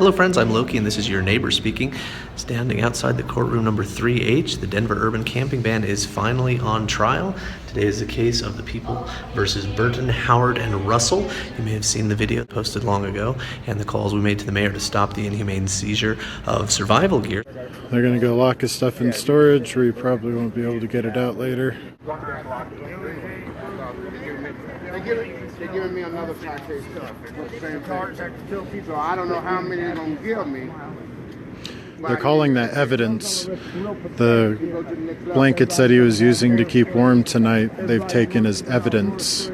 Hello friends, I'm Loki and this is your neighbor speaking. Standing outside the courtroom number 3H, the Denver urban camping ban is finally on trial. Today is the case of the people versus Burton, Howard, and Russell. You may have seen the video posted long ago and the calls we made to the mayor to stop the inhumane seizure of survival gear. They're going to go lock his stuff in storage where you probably won't be able to get it out later. They're giving me another citation. So I don't know how many they're going to give me. They're calling that evidence. The blanket that he was using to keep warm tonight, they've taken as evidence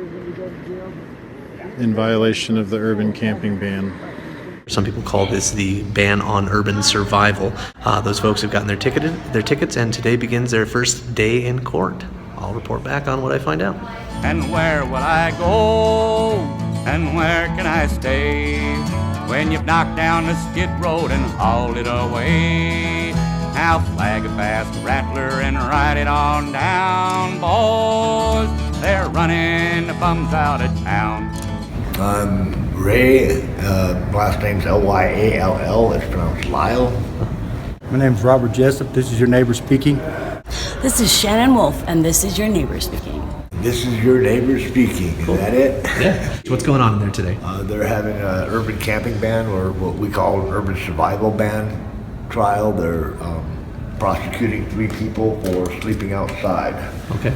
in violation of the urban camping ban. Some people call this the ban on urban survival. Those folks have gotten their tickets, and today begins their first day in court. I'll report back on what I find out. And where will I go? And where can I stay? When you've knocked down the skid road and hauled it away, I'll flag a fast rattler and ride it on down, boys. They're running the bums out of town. I'm Ray, last name's Lyall, it's pronounced Lyle. My name's Robert Jessup, this is your neighbor speaking. This is Shannon Wolf, and this is your neighbor speaking. This is your neighbor speaking, is that it? Yeah. What's going on in there today? They're having an urban camping ban, or what we call an urban survival ban trial. They're prosecuting 3 people for sleeping outside. Okay.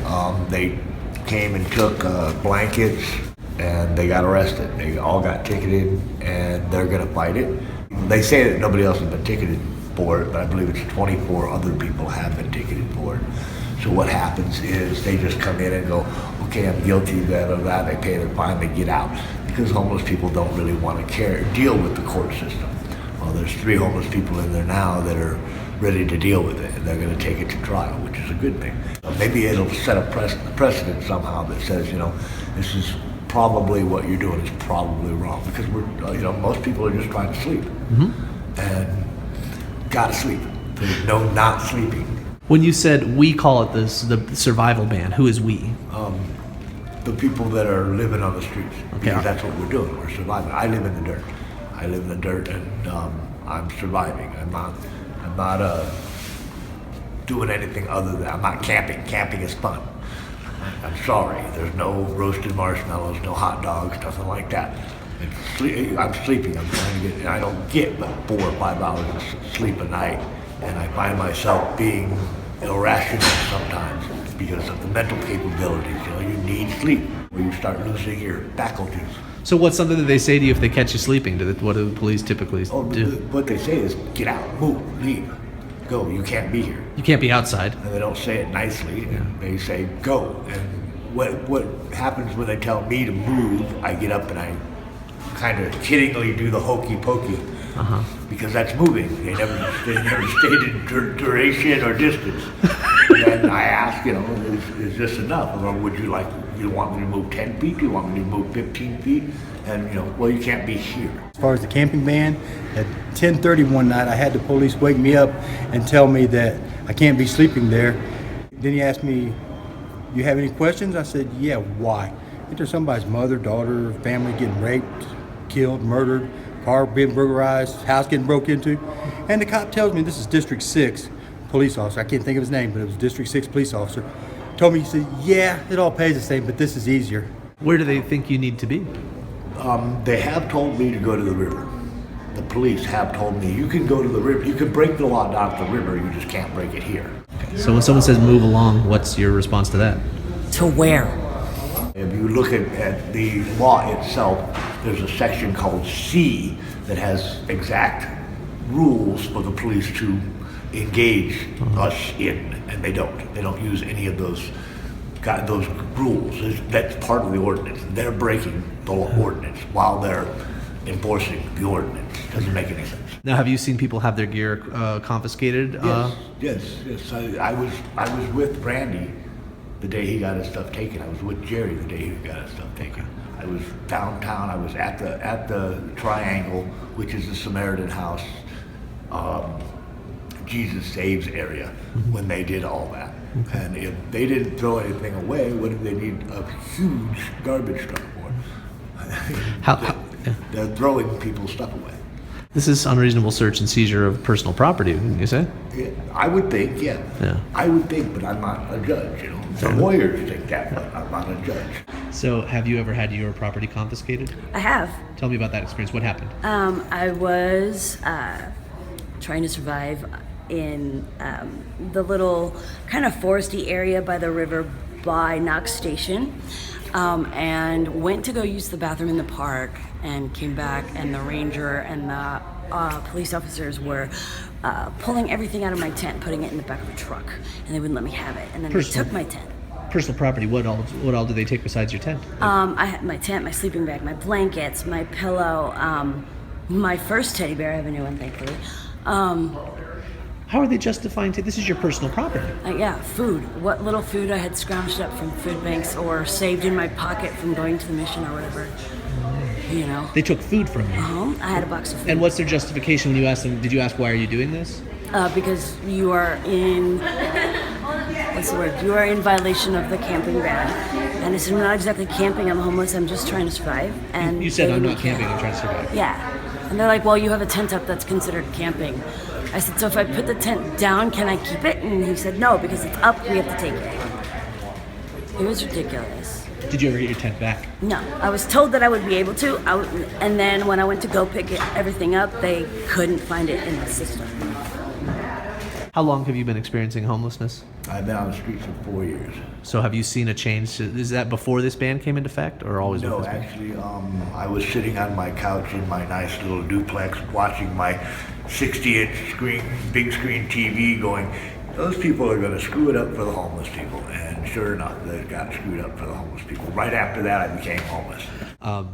They came and took blankets, and they got arrested. They all got ticketed, and they're gonna fight it. They say that nobody else has been ticketed for it, but I believe it's 24 other people have been ticketed for it. So what happens is they just come in and go, okay, I'm guilty, blah, blah, blah. They pay their fine, they get out. Because homeless people don't really want to deal with the court system. Well, there's 3 homeless people in there now that are ready to deal with it, and they're going to take it to trial, which is a good thing. Maybe it'll set a precedent somehow that says, this is probably what you're doing is probably wrong. Because most people are just trying to sleep. Mm-hmm. And gotta sleep. There's no not sleeping. When you said we call it the survival ban, who is we? The people that are living on the streets. Okay. Because that's what we're doing. We're surviving. I live in the dirt. And I'm surviving. I'm not doing anything other than, I'm not camping. Camping is fun. I'm sorry. There's no roasted marshmallows, no hot dogs, nothing like that. I'm sleeping. I'm trying to get. I don't get but 4 or 5 hours of sleep a night, and I find myself being irrational sometimes because of the mental capabilities. You need sleep, where you start losing your faculties. So what's something that they say to you if they catch you sleeping? What do the police typically do? What they say is, get out, move, leave, go. You can't be here. You can't be outside. And they don't say it nicely. And they say go. And what happens when they tell me to move? I get up and I kind of kiddingly do the hokey pokey, because that's moving. They never stated duration or distance. And then I ask, is this enough? Or would you want me to move 10 feet? Do you want me to move 15 feet? And well, you can't be here. As far as the camping ban, at 10:30 one night, I had the police wake me up and tell me that I can't be sleeping there. Then he asked me, you have any questions? I said, yeah, why? Is there somebody's mother, daughter, family getting raped, killed, murdered, car being burglarized, house getting broke into? And the cop tells me, this is District 6 police officer, I can't think of his name, but it was District 6 police officer, told me, he said, yeah, it all pays the same, but this is easier. Where do they think you need to be? They have told me to go to the river. The police have told me, you can go to the river, you can break the law down at the river, you just can't break it here. Okay. So when someone says move along, what's your response to that? To where? If you look at the law itself, there's a section called C that has exact rules for the police to engage us in, and they don't. They don't use any of those rules. That's part of the ordinance. They're breaking the ordinance while they're enforcing the ordinance. Doesn't make any sense. Now, have you seen people have their gear confiscated? Yes. I was with Randy the day he got his stuff taken. I was with Jerry the day he got his stuff taken. I was downtown. I was at the Triangle, which is the Samaritan House, Jesus Saves area, when they did all that. Okay. And if they didn't throw anything away, what did they need a huge garbage truck for? They're throwing people's stuff away. This is unreasonable search and seizure of personal property, wouldn't you say? Yeah, I would think, yeah. Yeah. I would think, but I'm not a judge, you know. Some lawyers think that, but I'm not a judge. So, have you ever had your property confiscated? I have. Tell me about that experience. What happened? I was trying to survive in the little kind of foresty area by the river by Knox Station, and went to go use the bathroom in the park, and came back, and the ranger and the police officers were pulling everything out of my tent, putting it in the back of a truck, and they wouldn't let me have it. And then they took my tent. Personal property. What all did they take besides your tent? I had my tent, my sleeping bag, my blankets, my pillow, my first teddy bear. I have a new one, thankfully. How are they justifying? This is your personal property. Yeah, food. What little food I had scrounged up from food banks or saved in my pocket from going to the mission or whatever. You know. They took food from you. I had a box of food. And what's their justification when you ask them? Did you ask why are you doing this? Because you are in. What's the word? You are in violation of the camping ban. And I said, I'm not exactly camping. I'm homeless. I'm just trying to survive. And You said they I'm didn't not care. camping. I'm trying to survive. Yeah. And they're like, well, you have a tent up that's considered camping. I said, so if I put the tent down, can I keep it? And he said, no, because it's up, we have to take it. It was ridiculous. Did you ever get your tent back? No, I was told that I would be able to, and then when I went to go pick everything up, they couldn't find it in the system. How long have you been experiencing homelessness? I've been on the streets for 4 years. So have you seen a change? Is that before this ban came into effect, or always No, with this ban? actually, I was sitting on my couch in my nice little duplex watching my 60-inch screen, big screen TV going, those people are going to screw it up for the homeless people. And sure enough, they got screwed up for the homeless people. Right after that, I became homeless.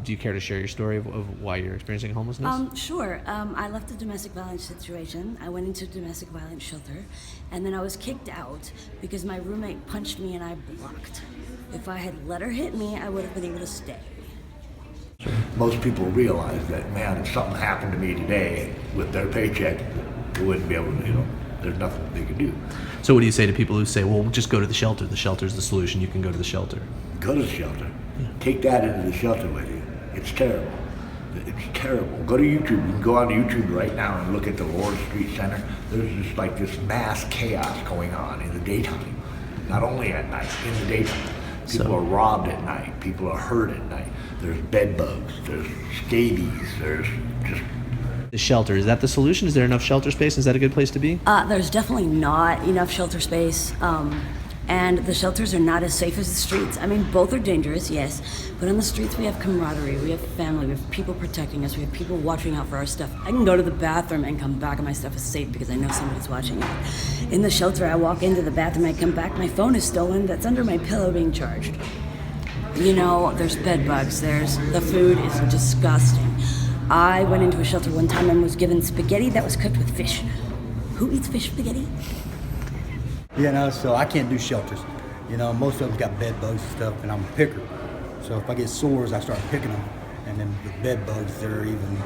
Do you care to share your story of why you're experiencing homelessness? Sure. I left a domestic violence situation. I went into a domestic violence shelter, and then I was kicked out because my roommate punched me and I blocked. If I had let her hit me, I would have been able to stay. Most people realize that, man, if something happened to me today with their paycheck, they wouldn't be able to, you know, there's nothing they can do. So what do you say to people who say, well, just go to the shelter. The shelter's the solution. You can go to the shelter. Go to the shelter. Take that into the shelter with you. It's terrible. It's terrible. Go to YouTube. You can go on YouTube right now and look at the Lord Street Center. There's just like this mass chaos going on in the daytime. Not only at night, in the daytime. People are robbed at night. People are hurt at night. There's bed bugs. There's scabies. There's just... The shelter, is that the solution? Is there enough shelter space? Is that a good place to be? There's definitely not enough shelter space, and the shelters are not as safe as the streets. I mean, both are dangerous, yes, but on the streets we have camaraderie, we have family, we have people protecting us, we have people watching out for our stuff. I can go to the bathroom and come back and my stuff is safe because I know somebody's watching it. In the shelter, I walk into the bathroom, I come back, my phone is stolen, that's under my pillow being charged. You know, there's bed bugs, the food is disgusting. I went into a shelter one time and was given spaghetti that was cooked with fish. Who eats fish spaghetti? You know, so I can't do shelters. You know, most of them got bed bugs and stuff, and I'm a picker. So if I get sores, I start picking them. And then with bed bugs, they're even,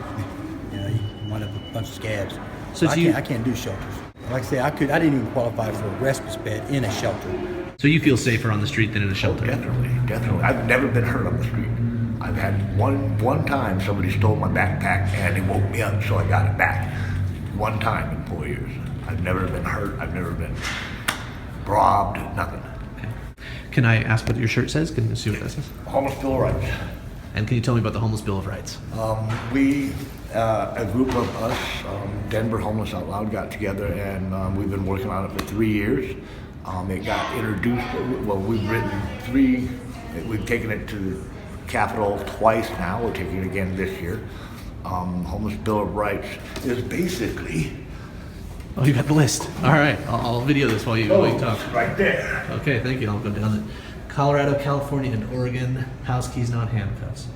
you know, you wind up with a bunch of scabs. So I can't do shelters. Like I say, I didn't even qualify for a respite bed in a shelter. So you feel safer on the street than in a shelter? Definitely. I've never been hurt on the street. I've had one time somebody stole my backpack and they woke me up, so I got it back. One time in 4 years. I've never been hurt. I've never been robbed. Nothing. Okay. Can I ask what your shirt says? Can you see what that says? Homeless Bill of Rights. And can you tell me about the Homeless Bill of Rights? A group of us, Denver Homeless Out Loud, got together and we've been working on it for 3 years. It got introduced, well, we've taken it to the Capitol twice now. We're taking it again this year. Homeless Bill of Rights is basically... Oh, you got the list. All right, I'll video this while you talk. Right there. Okay, thank you. I'll go down it. Colorado, California, and Oregon, house keys, not handcuffs.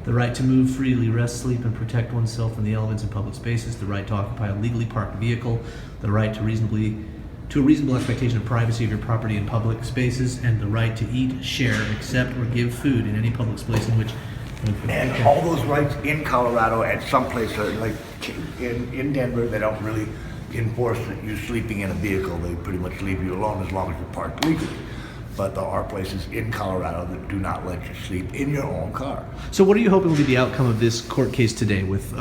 The right to move freely, rest, sleep, and protect oneself from the elements in public spaces. The right to occupy a legally parked vehicle. The right to a reasonable expectation of privacy of your property in public spaces, and the right to eat, share, accept, or give food in any public place in which. And all those rights in Colorado at some place are like in Denver, they don't really enforce that you sleeping in a vehicle. They pretty much leave you alone as long as you're parked legally. But there are places in Colorado that do not let you sleep in your own car. So what are you hoping will be the outcome of this court case today with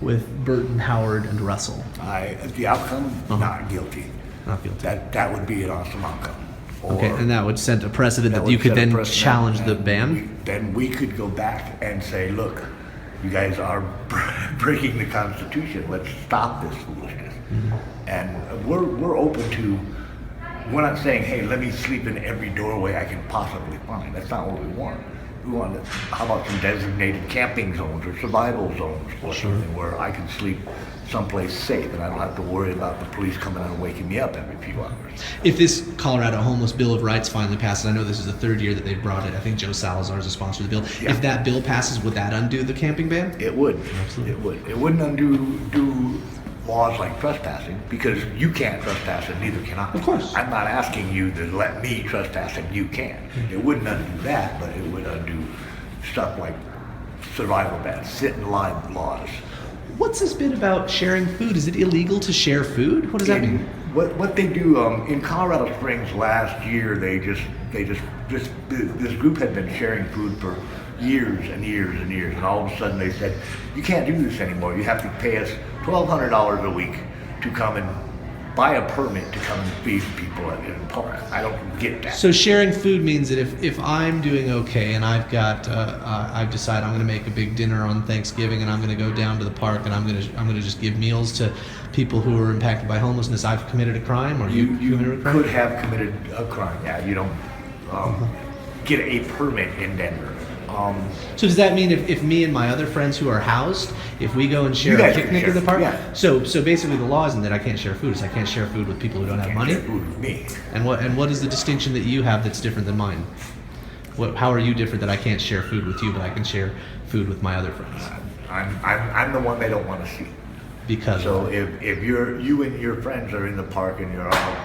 with Burton, Howard, and Russell? The outcome, not guilty. Not guilty. That would be an awesome outcome. Okay, and that would set a precedent that you would could set a then precedent, challenge the and ban? then we could go back and say, look, you guys are breaking the Constitution. Let's stop this foolishness. And we're open to. We're not saying, hey, let me sleep in every doorway I can possibly find. That's not what we want. We want, how about some designated camping zones or survival zones or something where I can sleep someplace safe and I don't have to worry about the police coming out and waking me up every few hours. If this Colorado Homeless Bill of Rights finally passes, I know this is the third year that they've brought it. I think Joe Salazar is a sponsor of the bill. Yeah. If that bill passes, would that undo the camping ban? It would. Absolutely. It would. It wouldn't undo laws like trespassing because you can't trespass and neither can I. Of course. I'm not asking you to let me trespass and you can. It wouldn't undo that, but it would undo stuff like survival bans, sit and line laws. What's this bit about sharing food? Is it illegal to share food? What does that mean? What they do in Colorado Springs last year, this group had been sharing food for years and years and years, and all of a sudden they said, you can't do this anymore. You have to pay us $1,200 a week to come and buy a permit to come and feed people in the park. I don't get that. So sharing food means that if I'm doing okay and I've got I've decided I'm going to make a big dinner on Thanksgiving and I'm going to go down to the park and I'm going to just give meals to people who are impacted by homelessness, I've committed a crime, or you committed a crime? Could have committed a crime. Yeah, you don't get a permit in Denver. So does that mean if me and my other friends who are housed, if we go and share You a guys can picnic share in the park? food, yeah. So basically the law isn't that I can't share food, it's I can't share food with people who don't have money? Share food with me. And what is the distinction that you have that's different than mine? How are you different that I can't share food with you, but I can share food with my other friends? I'm the one they don't want to see. Because So if you and your friends are in the park and you're all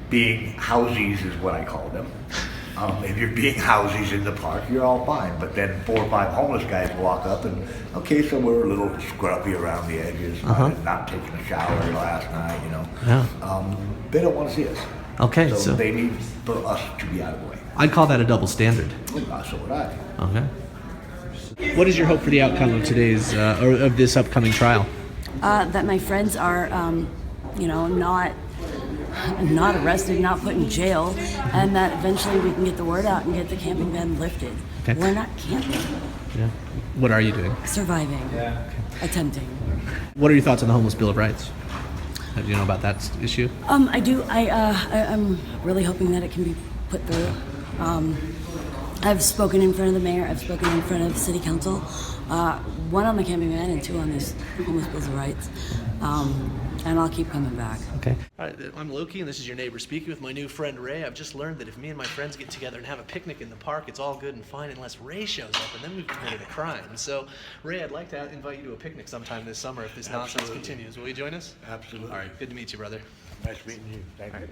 being housies is what I call them. If you're being housies in the park, you're all fine. But then 4 or 5 homeless guys walk up and, okay, so we're a little scruffy around the edges, not taking a shower last night, you know. Yeah. They don't want to see us. Okay, So so they need for us to be out of the way. I'd call that a double standard. So would I. Okay. What is your hope for the outcome of today's or of this upcoming trial? That my friends are, not arrested, not put in jail, and that eventually we can get the word out and get the camping ban lifted. Okay. We're not camping, Yeah. What are you doing? surviving, attempting. What are your thoughts on the Homeless Bill of Rights? Do you know about that issue? I do. I'm really hoping that it can be put through. I've spoken in front of the mayor. I've spoken in front of city council. 1 on the camping ban and 2 on these homeless bills of rights. And I'll keep coming back. Okay. All right, I'm Loki, and this is your neighbor speaking with my new friend Ray. I've just learned that if me and my friends get together and have a picnic in the park, it's all good and fine unless Ray shows up, and then we've committed a crime. So, Ray, I'd like to invite you to a picnic sometime this summer if this nonsense continues. Will you join us? Absolutely. All right, good to meet you, brother. Nice meeting you. Thank you.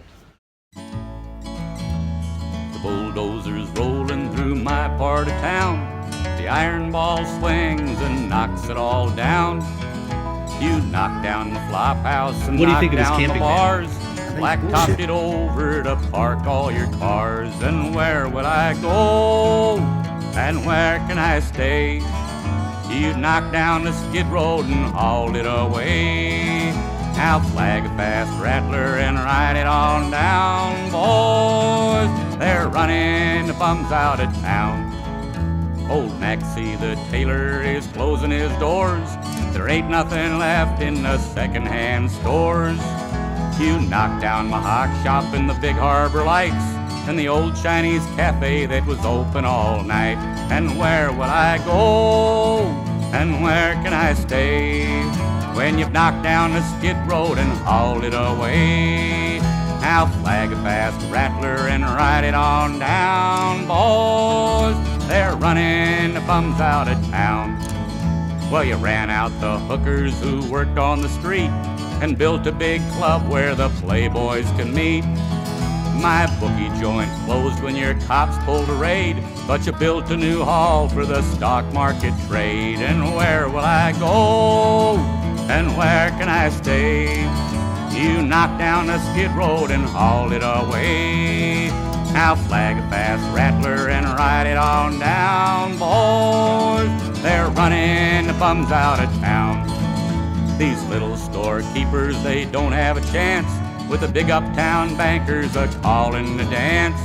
The bulldozer's rolling through my part of town. The iron ball swings and knocks it all down. You knock down the flop house and What do you knock think of this down the camping bars. ban? Blacktopped it over to park all your cars. And where would I go? And where can I stay? You knock down the skid road and haul it away. Now flag a fast rattler and ride it on down, boys. They're running the bums out of town. Old Maxie the tailor is closing his doors. There ain't nothing left in the second-hand stores. You knocked down my hock shop in the Big Harbor Lights and the old Chinese cafe that was open all night. And where will I go? And where can I stay? When you've knocked down the skid road and hauled it away. Now flag a fast rattler and ride it on down, boys. They're running the bums out of town. Well, you ran out the hookers who worked on the street and built a big club where the playboys can meet. My bookie joint closed when your cops pulled a raid, but you built a new hall for the stock market trade. And where will I go? And where can I stay? You knocked down the skid road and hauled it away. Now flag a fast rattler and ride it on down, boys. They're running the bums out of town. These little storekeepers, they don't have a chance with the big uptown bankers a-calling to dance.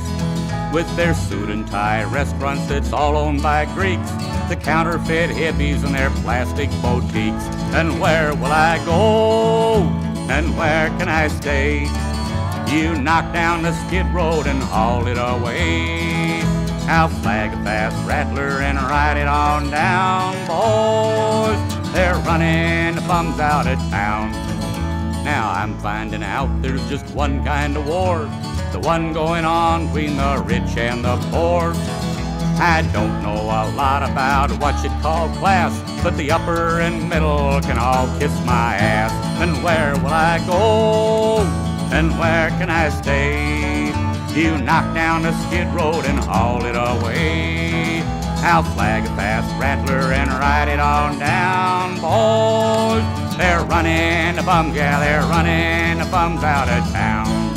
With their suit and tie restaurants that's all owned by Greeks, the counterfeit hippies and their plastic boutiques. And where will I go? And where can I stay? You knock down the skid road and haul it away. I'll flag a fast rattler and ride it on down, boys. They're running the bums out of town. Now I'm finding out there's just one kind of war, the one going on between the rich and the poor. I don't know a lot about what you'd call class, but the upper and middle can all kiss my ass. And where will I go? And where can I stay? You knock down the skid road and haul it away. I'll flag a fast rattler and ride it on down, boys. They're running the bums, yeah, they're running the bums out of town.